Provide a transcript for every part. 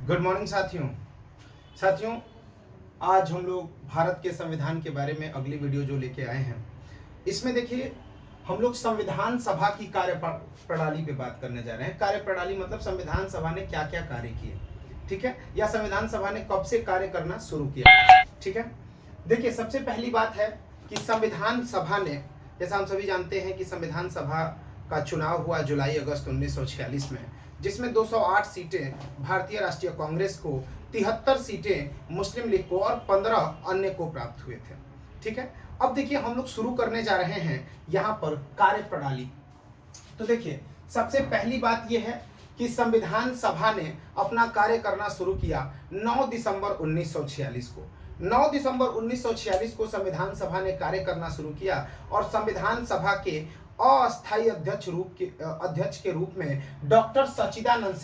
Good morning साथियों, आज हम लोग भारत के संविधान के बारे में अगली वीडियो जो लेके आए हैं, इसमें देखिए हम लोग संविधान सभा की कार्य प्रणाली पे बात करने जा रहे हैं। कार्य प्रणाली मतलब संविधान सभा ने क्या क्या कार्य किए, ठीक है, या संविधान सभा ने कब से कार्य करना शुरू किया, ठीक है। देखिए सबसे पहली बात है कि संविधान सभा ने, जैसा हम सभी जानते हैं कि संविधान सभा का चुनाव हुआ जुलाई अगस्त 1946 में, जिसमें 208 सीटें भारतीय राष्ट्रीय कांग्रेस को, 73 सीटें मुस्लिम लीग को और 15 अन्य को प्राप्त हुए थे, ठीक है। अब देखिए हम लोग शुरू करने जा रहे हैं यहाँ पर कार्य प्रणाली। तो देखिए सबसे पहली बात यह है कि संविधान सभा ने अपना कार्य करना शुरू किया 9 दिसंबर 1946 को। 9 दिसंबर 1946 को संविधान सभा ने कार्य करना शुरू किया और संविधान सभा के अस्थायी अध्यक्ष के रूप में डॉक्टर सच्चिदानंद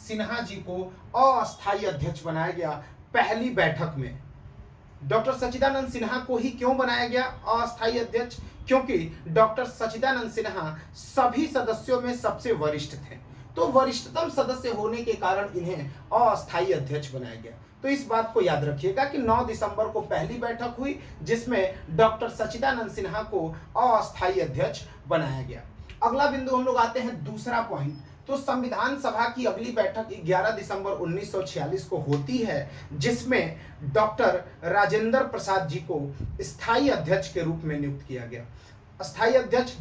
सिन्हा जी को अस्थायी अध्यक्ष बनाया गया। पहली बैठक में डॉक्टर सच्चिदानंद सिन्हा को ही क्यों बनाया गया अस्थायी अध्यक्ष? क्योंकि डॉक्टर सच्चिदानंद सिन्हा सभी सदस्यों में सबसे वरिष्ठ थे, तो वरिष्ठतम सदस्य होने के कारण इन्हें अस्थायी अध्यक्ष बनाया गया। तो इस बात को याद रखिएगा कि 9 दिसंबर को पहली बैठक हुई जिसमें डॉक्टर सच्चिदानंद सिन्हा को अस्थायी अध्यक्ष बनाया गया। अगला बिंदु हम लोग आते हैं दूसरा पॉइंट। तो संविधान सभा की अगली बैठक 11 दिसंबर 1946 को होती है जिसमें डॉक्टर राजेंद्र प्रसाद जी को स्थायी अध्यक्ष के रूप में नियुक्त किया गया। अस्थायी अध्यक्ष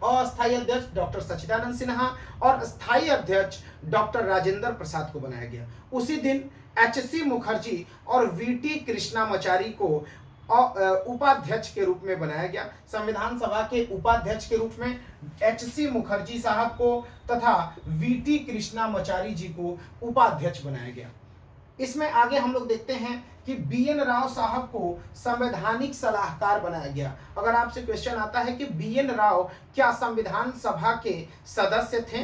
अस्थायी अध्यक्ष डॉक्टर सच्चिदानंद सिन्हा और स्थायी अध्यक्ष डॉक्टर राजेंद्र प्रसाद को बनाया गया। उसी दिन एच.सी. मुखर्जी और वी.टी. कृष्णामाचारी को उपाध्यक्ष के रूप में बनाया गया। संविधान सभा के उपाध्यक्ष के रूप में एच.सी. मुखर्जी साहब को तथा वी.टी. कृष्णामाचारी जी को उपाध्यक्ष बनाया गया। इसमें आगे हम लोग देखते हैं कि बी.एन. राव साहब को संवैधानिक सलाहकार बनाया गया। अगर आपसे क्वेश्चन आता है कि बी.एन. राव क्या संविधान सभा के सदस्य थे,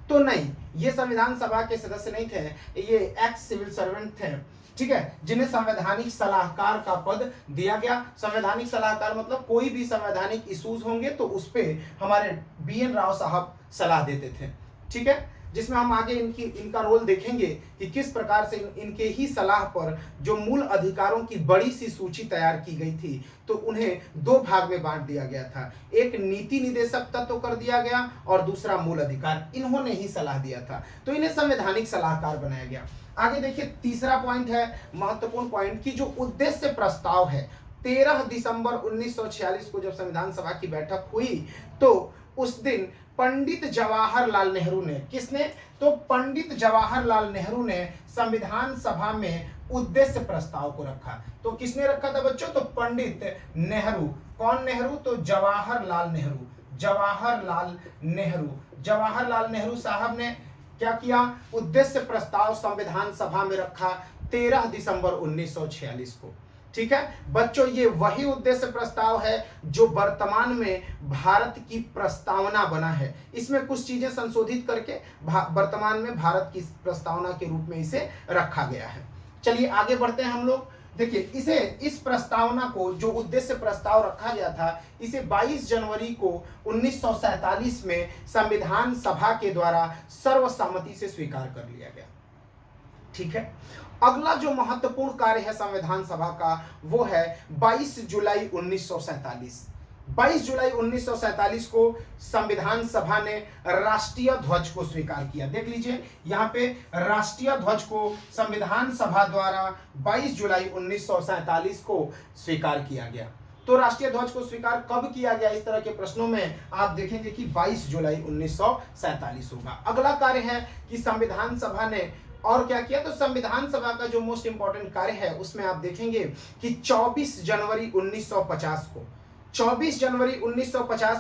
तो नहीं, ये संविधान सभा के सदस्य नहीं थे, ये एक्स सिविल सर्वेंट थे, ठीक है, जिन्हें संवैधानिक सलाहकार का पद दिया गया। संवैधानिक सलाहकार मतलब कोई भी संवैधानिक इश्यूज होंगे तो उस पे हमारे बी.एन. राव साहब सलाह देते थे, ठीक है, जिसमें हम आगे इनका रोल देखेंगे कि किस प्रकार से इनके ही सलाह पर जो मूल अधिकारों की बड़ी सी सूची तैयार की गई थी तो उन्हें दो भाग में बांट दिया गया था। एक नीति निदेशक तत्व कर दिया गया और दूसरा मूल अधिकार, इन्होंने ही सलाह दिया था, तो इन्हें संवैधानिक सलाहकार बनाया गया। आगे देखिए तीसरा पॉइंट है महत्वपूर्ण पॉइंट की जो उद्देश्य प्रस्ताव है। 13 दिसंबर 1946 को जब संविधान सभा की बैठक हुई तो उस दिन पंडित जवाहरलाल नेहरू ने, किसने? तो पंडित जवाहरलाल नेहरू ने संविधान सभा में उद्देश्य प्रस्ताव को रखा। तो किसने रखा था बच्चों? तो पंडित नेहरू। कौन नेहरू? तो जवाहरलाल नेहरू साहब ने क्या किया? उद्देश्य प्रस्ताव संविधान सभा में रखा 13 दिसंबर 1946 को, ठीक है बच्चों। ये वही उद्देश्य प्रस्ताव है जो वर्तमान में भारत की प्रस्तावना बना है। इसमें कुछ चीजें संशोधित करके वर्तमान में भारत की प्रस्तावना के रूप में इसे रखा गया है। चलिए आगे बढ़ते हैं हम लोग। देखिए इस प्रस्तावना को, जो उद्देश्य प्रस्ताव रखा गया था, इसे 22 जनवरी को 1947 में संविधान सभा के द्वारा सर्वसम्मति से स्वीकार कर लिया गया, ठीक है। अगला जो महत्वपूर्ण कार्य है संविधान सभा का वो है 22 जुलाई 1947। 22 जुलाई 1947 को संविधान सभा ने राष्ट्रीय ध्वज को स्वीकार किया। देख लीजिए यहाँ पे राष्ट्रीय ध्वज को संविधान सभा द्वारा 22 जुलाई 1947 को स्वीकार किया गया। तो राष्ट्रीय ध्वज को स्वीकार कब किया गया? इस तरह के प्रश्नों में आप देखेंगे कि 22 जुलाई 1947 होगा। अगला कार्य है कि संविधान सभा ने और क्या किया? तो संविधान सभा का जो मोस्ट इंपॉर्टेंट कार्य है उसमें आप देखेंगे कि 24 जनवरी 1950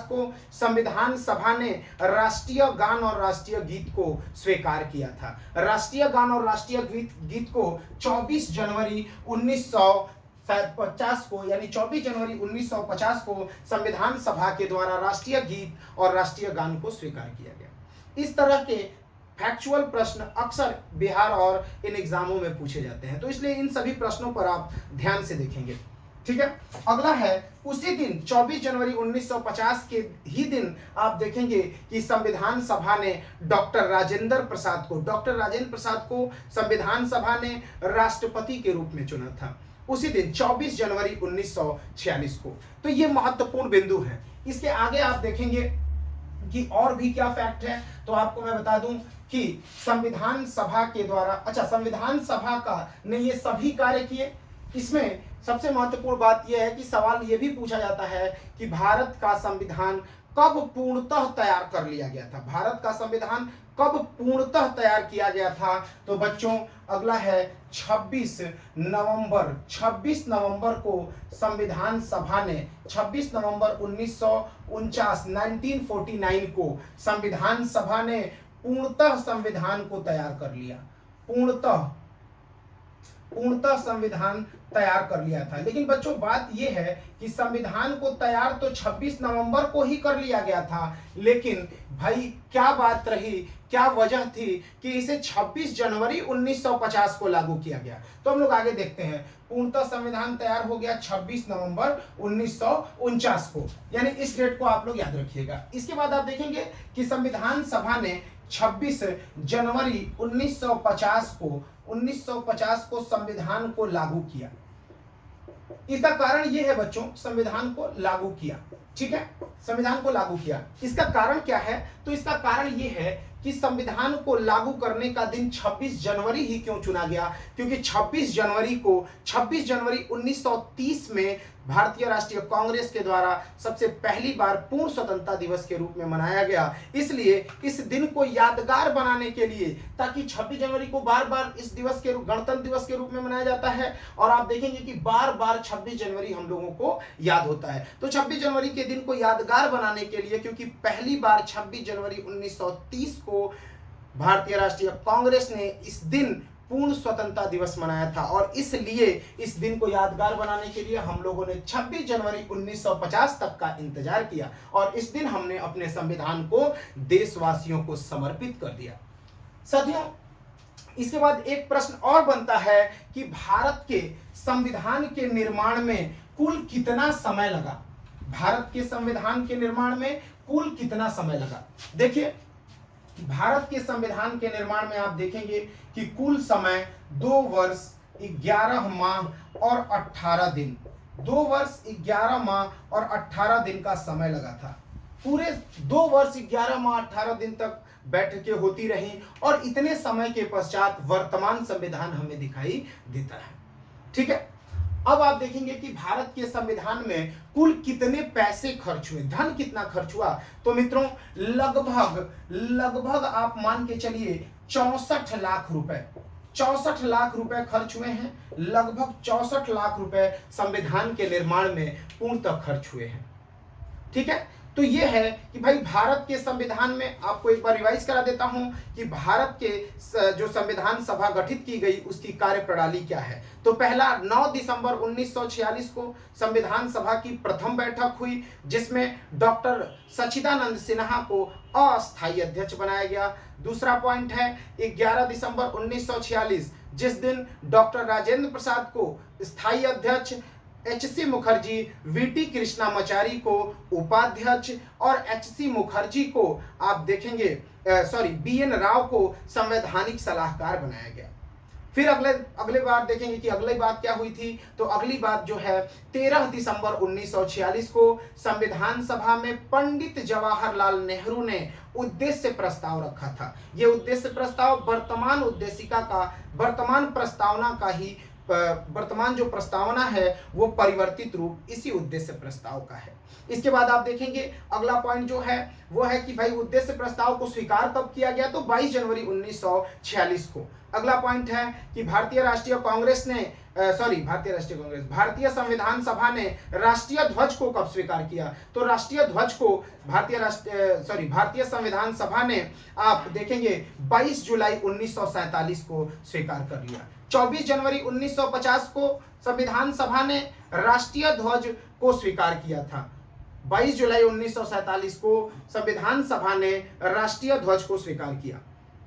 को संविधान सभा ने राष्ट्रीय गान और राष्ट्रीय गीत को स्वीकार किया था। राष्ट्रीय गान और राष्ट्रीय गीत को 24 जनवरी 1950 को, यानी 24 जनवरी 1950 को संविधान सभा के द्वारा राष्ट्रीय गीत और राष्ट्रीय गान को स्वीकार किया गया। इस तरह के फैक्चुअल प्रश्न अक्सर बिहार और इन एग्जामों में पूछे जाते हैं, तो इसलिए इन सभी प्रश्नों पर आप ध्यान से देखेंगे। ठीक है। अगला है उसी दिन 24 जनवरी 1950 के ही दिन आप देखेंगे कि संविधान सभा ने डॉक्टर राजेंद्र प्रसाद को संविधान सभा ने राष्ट्रपति के रूप में चुना था, उसी दिन 24 जनवरी 1946 को। तो ये महत्वपूर्ण बिंदु है। इसके आगे आप देखेंगे कि और भी क्या फैक्ट है, तो आपको मैं बता दूं कि संविधान सभा के द्वारा, संविधान सभा का ने ये सभी कार्य किए। इसमें सबसे महत्वपूर्ण बात यह है कि सवाल यह भी पूछा जाता है कि भारत का संविधान कब पूर्णतः तैयार कर लिया गया था, भारत का संविधान कब पूर्णतः तैयार किया गया था। तो बच्चों अगला है 26 नवंबर को संविधान सभा ने 26 नवंबर 1949 को संविधान सभा ने पूर्णतः संविधान को तैयार कर लिया, पूर्णतः संविधान तैयार कर लिया था। लेकिन बच्चों बात यह है कि संविधान को तैयार तो 26 नवंबर को ही कर लिया गया था, लेकिन भाई क्या बात रही, क्या वजह थी कि इसे 26 जनवरी 1950 को लागू किया गया। तो हम लोग आगे देखते हैं। पूर्णतः संविधान तैयार हो गया 26 नवंबर 1949 को, यानी इस डेट को आप लोग याद रखिएगा। इसके बाद आप देखेंगे कि संविधान सभा ने 26 जनवरी 1950 को संविधान को लागू किया। इसका कारण यह है बच्चों, संविधान को लागू किया, ठीक है, संविधान को लागू किया। इसका कारण क्या है? तो इसका कारण यह है कि संविधान को लागू करने का दिन 26 जनवरी ही क्यों चुना गया? क्योंकि 26 जनवरी 1930 में भारतीय राष्ट्रीय कांग्रेस के द्वारा सबसे पहली बार पूर्ण स्वतंत्रता दिवस के रूप में मनाया गया। इसलिए इस दिन को यादगार बनाने के लिए, ताकि 26 जनवरी को बार बार इस दिवस के गणतंत्र दिवस के रूप में मनाया जाता है, और आप देखेंगे कि बार बार 26 जनवरी हम लोगों को याद होता है। तो 26 जनवरी के दिन को यादगार बनाने के लिए, क्योंकि पहली बार 26 जनवरी 1930 को भारतीय राष्ट्रीय कांग्रेस ने इस दिन पूर्ण स्वतंत्रता दिवस मनाया था, और इसलिए इस दिन को यादगार बनाने के लिए हम लोगों ने 26 जनवरी 1950 तक का इंतजार किया, और इस दिन हमने अपने संविधान को देशवासियों को समर्पित कर दिया। साथियों, इसके बाद एक प्रश्न और बनता है कि भारत के संविधान के निर्माण में कुल कितना समय लगा? भारत के संविधान के निर्माण में कुल कितना समय लगा? देखिए, भारत के संविधान के निर्माण में आप देखेंगे कि कुल समय 2 वर्ष 11 माह और 18 दिन, 2 वर्ष 11 माह और 18 दिन का समय लगा था। पूरे 2 वर्ष 11 माह 18 दिन तक बैठकें होती रहीं, और इतने समय के पश्चात वर्तमान संविधान हमें दिखाई देता है, ठीक है। अब आप देखेंगे कि भारत के संविधान में कुल कितने पैसे खर्च हुए, धन कितना खर्च हुआ। तो मित्रों लगभग आप मान के चलिए 64 लाख रुपए, 64 लाख रुपए खर्च हुए हैं। लगभग 64 लाख रुपए संविधान के निर्माण में पूर्णतः खर्च हुए हैं, ठीक है। तो ये है कि भाई भारत के संविधान में, आपको एक बार रिवाइज करा देता हूं कि भारत के जो संविधान सभा गठित की गई उसकी कार्य प्रणाली क्या है। तो पहला 9 दिसंबर 1946 को संविधान सभा की प्रथम बैठक हुई, जिसमें डॉक्टर सच्चिदानंद सिन्हा को अस्थायी अध्यक्ष बनाया गया। दूसरा पॉइंट है 11 दिसंबर 1946, जिस दिन डॉक्टर राजेंद्र प्रसाद को स्थायी अध्यक्ष, एच.सी. मुखर्जी, वी.टी. कृष्णामाचारी को उपाध्यक्ष, और एच.सी. मुखर्जी को आप देखेंगे बी.एन. राव को संवैधानिक सलाहकार बनाया गया। फिर अगले बार देखेंगे कि अगली बात क्या हुई थी। तो अगली बात जो है 13 दिसंबर 1946 को संविधान सभा में पंडित जवाहरलाल नेहरू ने उद्देश्य प्रस्ताव रखा था। यह उद्देश्य प्रस्ताव वर्तमान जो प्रस्तावना है वो परिवर्तित रूप इसी उद्देश्य प्रस्ताव का है। इसके बाद आप देखेंगे अगला पॉइंट जो है वो है कि भाई उद्देश्य प्रस्ताव को स्वीकार कब किया गया? तो 22 जनवरी 1946 को। अगला पॉइंट है कि भारतीय संविधान सभा ने राष्ट्रीय ध्वज को कब स्वीकार किया? तो राष्ट्रीय ध्वज को भारतीय संविधान सभा ने आप देखेंगे 22 जुलाई 1947 को स्वीकार कर लिया। 24 जनवरी 1950 को संविधान सभा ने राष्ट्रीय ध्वज को स्वीकार किया था। 22 जुलाई 1947 को संविधान सभा ने राष्ट्रीय ध्वज को स्वीकार किया।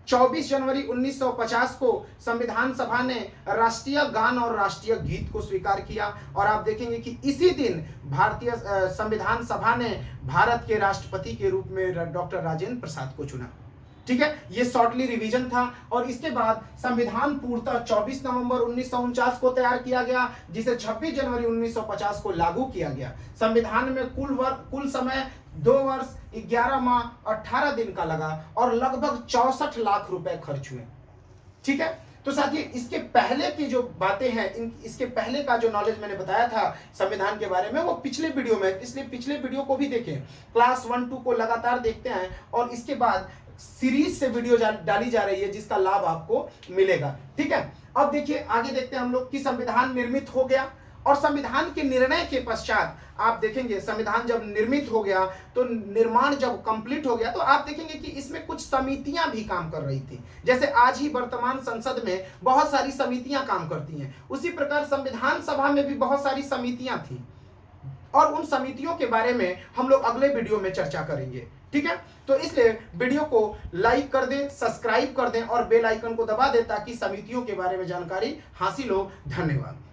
24 जनवरी 1950 को संविधान सभा ने राष्ट्रीय गान और राष्ट्रीय गीत को स्वीकार किया और आप देखेंगे कि इसी दिन भारतीय संविधान सभा ने भारत के राष्ट्रपति के रूप में डॉक्टर राजेंद्र प्रसाद को चुना। ठीक है, ये शॉर्टली रिवीजन था। और इसके बाद संविधान पूर्णतः 24 नवंबर 1949 को तैयार किया गया, जिसे 26 जनवरी 1950 को लागू किया गया। संविधान में कुल समय 2 वर्ष 11 माह 18 दिन का लगा और लगभग 64 लाख रुपए खर्च हुए। ठीक है, तो साथियों इसके पहले की जो बातें हैं, इसके पहले का जो नॉलेज मैंने बताया था संविधान के बारे में, वो पिछले वीडियो में, इसलिए पिछले वीडियो को भी देखें। क्लास 1-2 को लगातार देखते हैं और इसके बाद सीरीज से वीडियो डाली जा रही है जिसका लाभ आपको मिलेगा। ठीक है, अब देखिए आगे देखते हैं हम लोग कि संविधान निर्मित हो गया और संविधान के निर्णय के पश्चात आप देखेंगे संविधान जब निर्मित हो गया तो निर्माण जब कंप्लीट हो गया तो आप देखेंगे कि इसमें कुछ समितियां भी काम कर रही थी। जैसे आज ही वर्तमान संसद में बहुत सारी समितियां काम करती हैं, उसी प्रकार संविधान सभा में भी बहुत सारी समितियां थी और उन समितियों के बारे में हम लोग अगले वीडियो में चर्चा करेंगे। ठीक है, तो इसलिए वीडियो को लाइक कर दें, सब्सक्राइब कर दें और बेल आइकन को दबा दें ताकि समितियों के बारे में जानकारी हासिल हो। धन्यवाद।